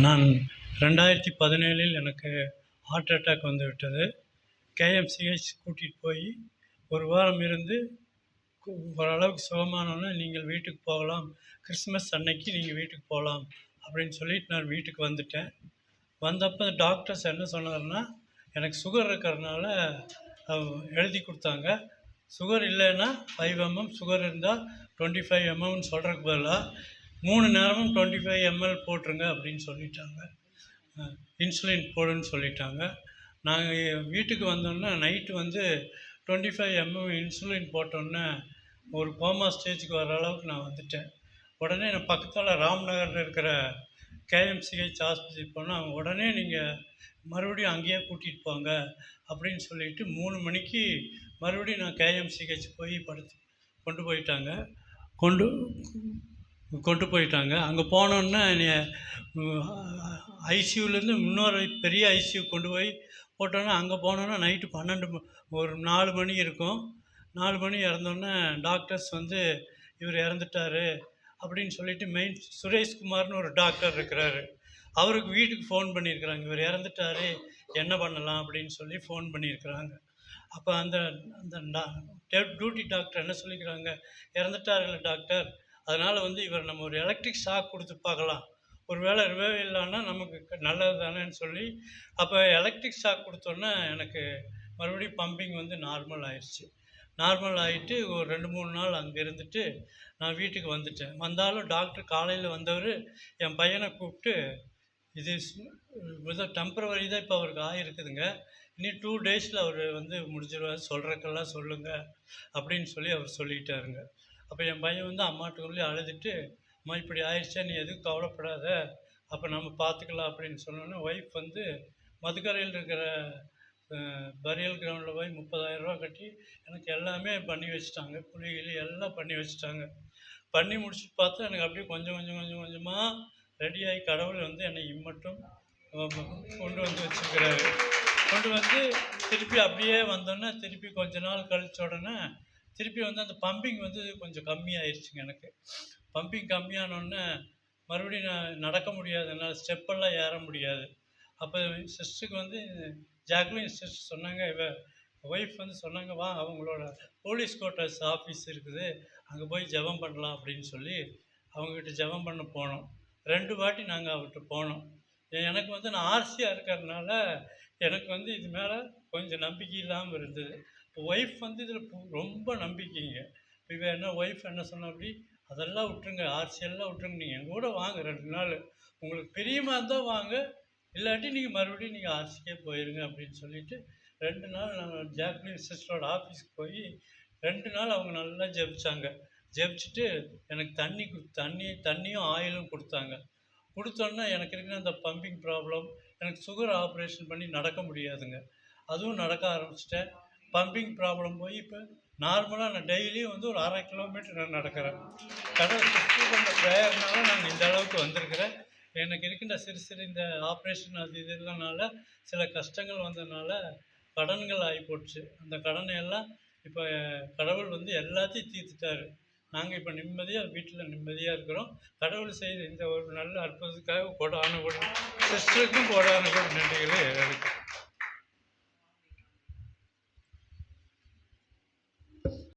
நான் 2017 எனக்கு heart attack வந்துவிட்டது. கேஎம்சிஹெச் கூட்டிகிட்டு போய் ஒரு வாரம் இருந்து ஓரளவுக்கு சுகமானோன்னே நீங்கள் வீட்டுக்கு போகலாம், கிறிஸ்மஸ் அன்னைக்கு நீங்கள் வீட்டுக்கு போகலாம் அப்படின்னு சொல்லிட்டு நான் வீட்டுக்கு வந்துட்டேன். வந்தப்போ டாக்டர்ஸ் என்ன சொன்னாருன்னா, எனக்கு சுகர் இருக்கிறதுனால எழுதி கொடுத்தாங்க. சுகர் இல்லைன்னா 5 mm, சுகர் இருந்தால் 25 mmன்னு சொல்கிறதுக்கு பதிலாக 3 நேரமும் 25 ml போட்டுருங்க அப்படின்னு சொல்லிட்டாங்க. இன்சுலின் போடுன்னு சொல்லிட்டாங்க. நாங்கள் வீட்டுக்கு வந்தோன்னே நைட்டு வந்து 25 mm இன்சுலின் போட்டோன்னே ஒரு கோமா ஸ்டேஜுக்கு வர அளவுக்கு நான் வந்துட்டேன். உடனே நான் பக்கத்தில் ராம்நகரில் இருக்கிற கேஎம்சிஹெச் ஹாஸ்பிட்டல் போனால் அவங்க உடனே நீங்கள் மறுபடியும் அங்கேயே கூட்டிகிட்டு போங்க அப்படின்னு சொல்லிவிட்டு 3 மணிக்கு மறுபடியும் நான் கேஎம்சிஹெச் போய் கொண்டு போயிட்டாங்க. கொண்டு போயிட்டாங்க. அங்கே போனோன்னே என்னைய ஐசியூலேருந்து இன்னொரு பெரிய ஐசியூ கொண்டு போய் போட்டோன்னா, அங்கே போனோன்னா நைட்டு 12 ஒரு 4 மணி இருக்கும். 4 மணி இறந்தோன்னே டாக்டர்ஸ் வந்து இவர் இறந்துட்டார் அப்படின்னு சொல்லிட்டு சுரேஷ்குமார்னு ஒரு டாக்டர் இருக்கிறாரு. அவருக்கு வீட்டுக்கு ஃபோன் பண்ணியிருக்கிறாங்க, இவர் இறந்துட்டார் என்ன பண்ணலாம் அப்படின்னு சொல்லி ஃபோன் பண்ணியிருக்கிறாங்க. அப்போ அந்த அந்த டியூட்டி டாக்டர் என்ன சொல்லிக்கிறாங்க, இறந்துட்டாருல்ல டாக்டர், அதனால் வந்து இவர் நம்ம ஒரு எலக்ட்ரிக் ஷாக் கொடுத்து பார்க்கலாம், ஒரு வேளை ரிவைவ் இல்லைன்னா நமக்கு நல்லது தானேன்னு சொல்லி அப்போ எலக்ட்ரிக் ஷாக் கொடுத்தோன்னே எனக்கு மறுபடியும் பம்பிங் வந்து நார்மல் ஆயிடுச்சு. நார்மல் ஆகிட்டு ஒரு 2-3 நாள் அங்கே இருந்துட்டு நான் வீட்டுக்கு வந்துட்டேன். வந்தாலும் டாக்டர் காலையில் வந்தவர் என் பையனை கூப்பிட்டு, இது டெம்பரவரி தான் இப்போ அவருக்கு ஆகிருக்குதுங்க, இனி 2 டேஸில் அவர் வந்து முடிஞ்சிடுவார், சொல்கிறக்கெல்லாம் சொல்லுங்கள் அப்படின்னு சொல்லி அவர் சொல்லிட்டாருங்க. அப்போ என் பையன் வந்து அம்மாட்ட சொல்லி அழுதுட்டு, அம்மா இப்படி ஆயிடுச்சா, நீ எதுவும் கவலைப்படாத, அப்போ நம்ம பார்த்துக்கலாம் அப்படின்னு சொன்னோன்னே ஒய்ஃப் வந்து மதுக்கரையில் இருக்கிற பரியல் கிரவுண்டில் போய் 30,000 ரூபா கட்டி எனக்கு எல்லாமே பண்ணி வச்சுட்டாங்க. குழி எல்லாம் பண்ணி வச்சுட்டாங்க. பண்ணி முடிச்சுட்டு பார்த்தா எனக்கு அப்படியே கொஞ்சமாக ரெடியாகி கடவுள் வந்து என்னை இம்மட்டும் கொண்டு வந்து வச்சுருக்கிறாரு. கொண்டு வந்து திருப்பி அப்படியே வந்தோன்னே திருப்பி கொஞ்ச நாள் கழிச்ச உடனே திருப்பி வந்து அந்த பம்பிங் வந்து கொஞ்சம் கம்மியாயிருச்சுங்க. எனக்கு பம்பிங் கம்மியானோடனே மறுபடியும் நான் நடக்க முடியாது, என்னால் ஸ்டெப்பெல்லாம் ஏற முடியாது. அப்போ சிஸ்டருக்கு வந்து ஜாக்லின் சிஸ்டர் சொன்னாங்க, ஒய்ஃப் வந்து சொன்னாங்க, வா அவங்களோட போலீஸ் குவார்ட்டர்ஸ் ஆஃபீஸ் இருக்குது, அங்கே போய் ஜெபம் பண்ணலாம் அப்படின்னு சொல்லி அவங்கக்கிட்ட ஜெபம் பண்ண போனோம். 2 வாட்டி நாங்கள் அவர்கிட்ட போனோம். எனக்கு வந்து நான் ஆர்சியாக இருக்கிறதுனால எனக்கு வந்து இது மேலே கொஞ்சம் நம்பிக்கை இல்லாமல் இருந்தது. இப்போ ஒய்ஃப் வந்து இதில் ரொம்ப நம்பிக்கைங்க. இப்போ என்ன ஒய்ஃப் என்ன சொன்ன, அப்படி அதெல்லாம் விட்டுருங்க, ஆர்சியெல்லாம் விட்டுருங்க, நீங்கள் எங்கள் கூட வாங்க 2 நாள், உங்களுக்கு பிரியமாக இருந்தால் வாங்க, இல்லாட்டி நீங்கள் மறுபடியும் நீங்கள் ஆர்சிக்கே போயிடுங்க அப்படின்னு சொல்லிவிட்டு 2 நாள் நாங்கள் ஜாக்லின் சிஸ்டரோட ஆஃபீஸ்க்கு போய் 2 நாள் அவங்க நல்லா ஜெபிச்சாங்க. ஜெபிச்சுட்டு எனக்கு தண்ணியும் ஆயிலும் கொடுத்தாங்க. கொடுத்தோன்னே எனக்கு இருக்கிற அந்த பம்பிங் ப்ராப்ளம், எனக்கு சுகர் ஆப்ரேஷன் பண்ணி நடக்க முடியாதுங்க, அதுவும் நடக்க ஆரம்பிச்சிட்டேன். பம்பிங் ப்ராப்ளம் போய் இப்போ நார்மலாக நான் டெய்லியும் வந்து ஒரு 1/2 கிலோமீட்டர் நான் நடக்கிறேன். கடவுள் சுற்றி பண்ண ப்ரேயர்னால நான் இந்த அளவுக்கு வந்திருக்கிறேன். எனக்கு இருக்கின்ற சிறு இந்த ஆப்ரேஷன் அது இதனால சில கஷ்டங்கள் வந்ததுனால கடன்கள் ஆகி போச்சு. அந்த கடனை எல்லாம் இப்போ கடவுள் வந்து எல்லாத்தையும் தீர்த்துட்டாரு. நாங்கள் இப்போ நிம்மதியாக வீட்டில் நிம்மதியாக இருக்கிறோம். கடவுள் செய்த இந்த ஒரு நல்ல அற்புதத்துக்காக கோடான கோடி சிஸ்டருக்கும் கோடான கோடி நன்றிகளை இருக்குது.